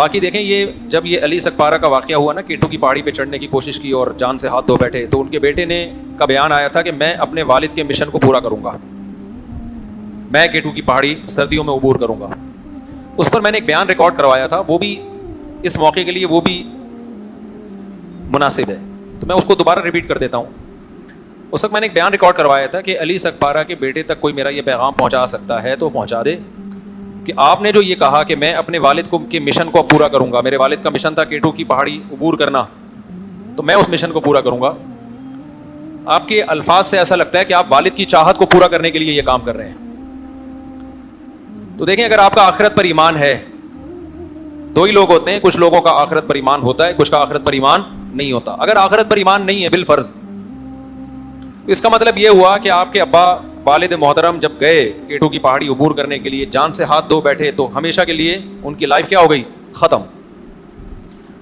باقی دیکھیں یہ جب یہ علی سکپارہ کا واقعہ ہوا نا, کیٹو کی پہاڑی پہ چڑھنے کی کوشش کی اور جان سے ہاتھ دھو بیٹھے, تو ان کے بیٹے نے کا بیان آیا تھا کہ میں اپنے والد کے مشن کو پورا کروں گا, میں کیٹو کی پہاڑی سردیوں میں عبور کروں گا. اس پر میں نے ایک بیان ریکارڈ کروایا تھا, وہ بھی اس موقع کے لیے وہ بھی مناسب ہے, تو میں اس کو دوبارہ ریپیٹ کر دیتا ہوں. اس وقت میں نے ایک بیان ریکارڈ کروایا تھا کہ علی سکپارہ کے بیٹے تک کوئی میرا یہ پیغام پہنچا سکتا ہے تو پہنچا دے کہ آپ نے جو یہ کہا کہ میں اپنے والد کو کے مشن کو پورا کروں گا, میرے والد کا مشن تھا کیٹو کی پہاڑی عبور کرنا, تو میں اس مشن کو پورا کروں گا. آپ کے الفاظ سے ایسا لگتا ہے کہ آپ والد کی چاہت کو پورا کرنے کے لیے یہ کام کر رہے ہیں. تو دیکھیں, اگر آپ کا آخرت پر ایمان ہے, دو ہی لوگ ہوتے ہیں, کچھ لوگوں کا آخرت پر ایمان ہوتا ہے, کچھ کا آخرت پر ایمان نہیں ہوتا. اگر آخرت پر ایمان نہیں ہے بالفرض, اس کا مطلب یہ ہوا کہ آپ کے ابا والد محترم جب گئے کیٹو کی پہاڑی عبور کرنے کے لیے, جان سے ہاتھ دھو بیٹھے, تو ہمیشہ کے لیے ان کی لائف کیا ہو گئی, ختم.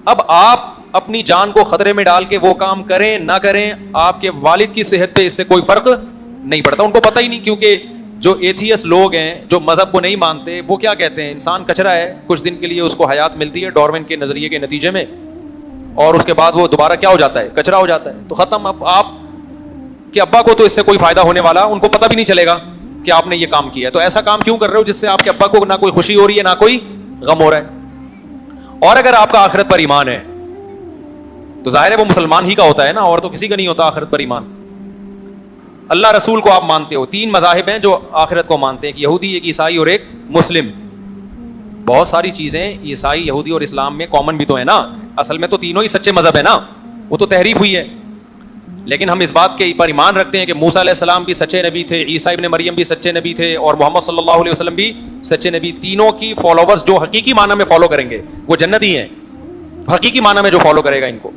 اب آپ اپنی جان کو خطرے میں ڈال کے وہ کام کریں نہ کریں, آپ کے والد کی صحت پہ اس سے کوئی فرق نہیں پڑتا. ان کو پتہ ہی نہیں, کیونکہ جو ایتھیس لوگ ہیں, جو مذہب کو نہیں مانتے, وہ کیا کہتے ہیں, انسان کچرا ہے, کچھ دن کے لیے اس کو حیات ملتی ہے ڈارون کے نظریے کے نتیجے میں, اور اس کے بعد وہ دوبارہ کیا ہو جاتا ہے, کچرا ہو جاتا ہے, تو ختم. اب آپ کہ ابا کو تو اس سے کوئی فائدہ ہونے والا, ان کو پتہ بھی نہیں چلے گا کہ آپ نے یہ کام کیا ہے. تو ایسا کام کیوں کر رہے ہو جس سے آپ کے ابا کو نہ کوئی خوشی ہو رہی ہے نہ کوئی غم ہو رہا ہے. اور اگر آپ کا آخرت پر ایمان ہے تو ظاہر ہے وہ مسلمان ہی کا ہوتا ہے نا, اور تو کسی کا نہیں ہوتا آخرت پر ایمان. اللہ رسول کو آپ مانتے ہو, تین مذاہب ہیں جو آخرت کو مانتے ہیں, ایک یہودی, ایک عیسائی اور ایک مسلم. بہت ساری چیزیں عیسائی, یہودی اور اسلام میں کامن بھی تو ہے نا, اصل میں تو تینوں ہی سچے مذہب ہے نا, وہ تو تحریف ہوئی ہے. لیکن ہم اس بات کے پر ایمان رکھتے ہیں کہ موسیٰ علیہ السلام بھی سچے نبی تھے, عیسیٰ ابن مریم بھی سچے نبی تھے, اور محمد صلی اللہ علیہ وسلم بھی سچے نبی. تینوں کی فالوورز جو حقیقی معنی میں فالو کریں گے وہ جنتی ہیں, حقیقی معنی میں جو فالو کرے گا ان کو.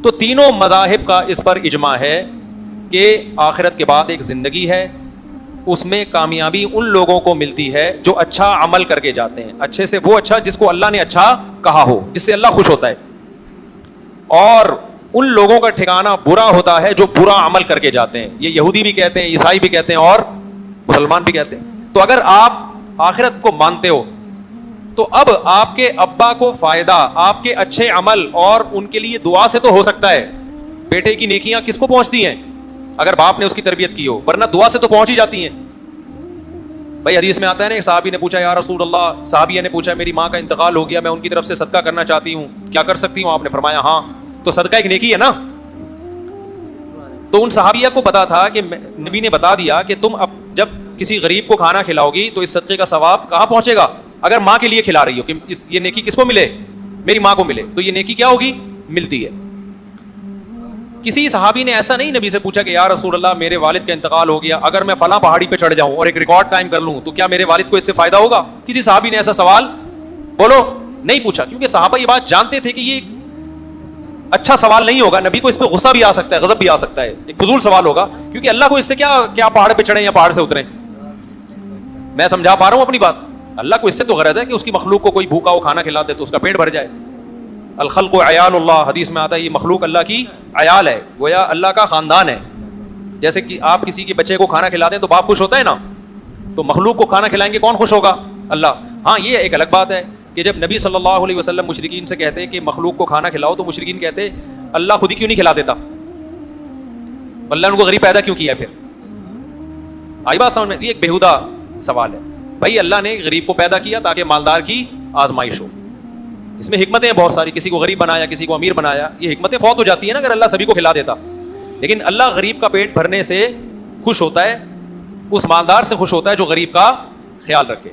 تو تینوں مذاہب کا اس پر اجماع ہے کہ آخرت کے بعد ایک زندگی ہے, اس میں کامیابی ان لوگوں کو ملتی ہے جو اچھا عمل کر کے جاتے ہیں. اچھے سے وہ اچھا جس کو اللہ نے اچھا کہا ہو, جس سے اللہ خوش ہوتا ہے, اور ان لوگوں کا ٹھکانہ برا ہوتا ہے جو برا عمل کر کے جاتے ہیں. یہ یہودی بھی کہتے ہیں, عیسائی بھی کہتے ہیں, اور مسلمان بھی کہتے ہیں. تو اگر آپ آخرت کو مانتے ہو تو اب آپ کے ابا کو فائدہ آپ کے اچھے عمل اور ان کے لیے دعا سے تو ہو سکتا ہے. بیٹے کی نیکیاں کس کو پہنچتی ہیں, اگر باپ نے اس کی تربیت کی ہو, ورنہ دعا سے تو پہنچ ہی جاتی ہیں. بھائی حدیث میں آتا ہے نا, ایک صحابی نے پوچھا یا رسول اللہ, صحابیہ نے پوچھا میری ماں کا انتقال ہو گیا, میں ان کی طرف سے صدقہ کرنا چاہتی ہوں, کیا کر سکتی ہوں؟ آپ نے فرمایا ہاں. تو صدقہ ایک نیکی ہے نا. تو ان صحابیہ کو پتا تھا کہ نبی نے بتا دیا کہ تم اب جب کسی غریب کو کھانا کھلاؤ گی تو اس صدقے کا ثواب کہاں پہنچے گا؟ اگر ماں کے لیے کھلا رہی ہو کہ یہ نیکی کس کو ملے, میری ماں کو ملے, تو یہ نیکی کیا ہوگی, ملتی ہے. کسی صحابی نے ایسا نہیں نبی سے پوچھا کہ یا رسول اللہ میرے والد کا انتقال ہو گیا, اگر میں فلاں پہاڑی پہ چڑھ جاؤں اور ایک ریکارڈ قائم کر لوں تو کیا میرے والد کو اس سے فائدہ ہوگا؟ کسی صحابی نے ایسا سوال بولو نہیں پوچھا, کیونکہ صحابہ یہ بات جانتے تھے کہ یہ اچھا سوال نہیں ہوگا, نبی کو اس پہ غصہ بھی آ سکتا ہے, غضب بھی آ سکتا ہے, ایک فضول سوال ہوگا, کیونکہ اللہ کو اس سے کیا پہاڑ پہ چڑھیں یا پہاڑ سے اتریں. میں سمجھا پا رہا ہوں اپنی بات. اللہ کو اس سے تو غرض ہے کہ اس کی مخلوق کو کوئی بھوکا ہو کھانا کھلا دے تو اس کا پیٹ بھر جائے. الخلق عیال اللہ, حدیث میں آتا ہے یہ مخلوق اللہ کی عیال ہے, گویا اللہ کا خاندان ہے. جیسے کہ آپ کسی کے بچے کو کھانا کھلا دیں تو باپ خوش ہوتا ہے نا, تو مخلوق کو کھانا کھلائیں گے کون خوش ہوگا؟ اللہ. ہاں یہ ایک الگ بات ہے کہ جب نبی صلی اللہ علیہ وسلم مشرکین سے کہتے کہ مخلوق کو کھانا کھلاؤ تو مشرکین کہتے اللہ خود ہی کیوں نہیں کھلا دیتا, اللہ نے ان کو غریب پیدا کیوں کیا؟ پھر آئی بات سمجھ میں؟ یہ ایک بیہودہ سوال ہے. بھائی اللہ نے غریب کو پیدا کیا تاکہ مالدار کی آزمائش ہو, اس میں حکمتیں ہیں بہت ساری, کسی کو غریب بنایا, کسی کو امیر بنایا, یہ حکمتیں فوت ہو جاتی ہیں نا اگر اللہ سبھی کو کھلا دیتا. لیکن اللہ غریب کا پیٹ بھرنے سے خوش ہوتا ہے, اس مالدار سے خوش ہوتا ہے جو غریب کا خیال رکھے.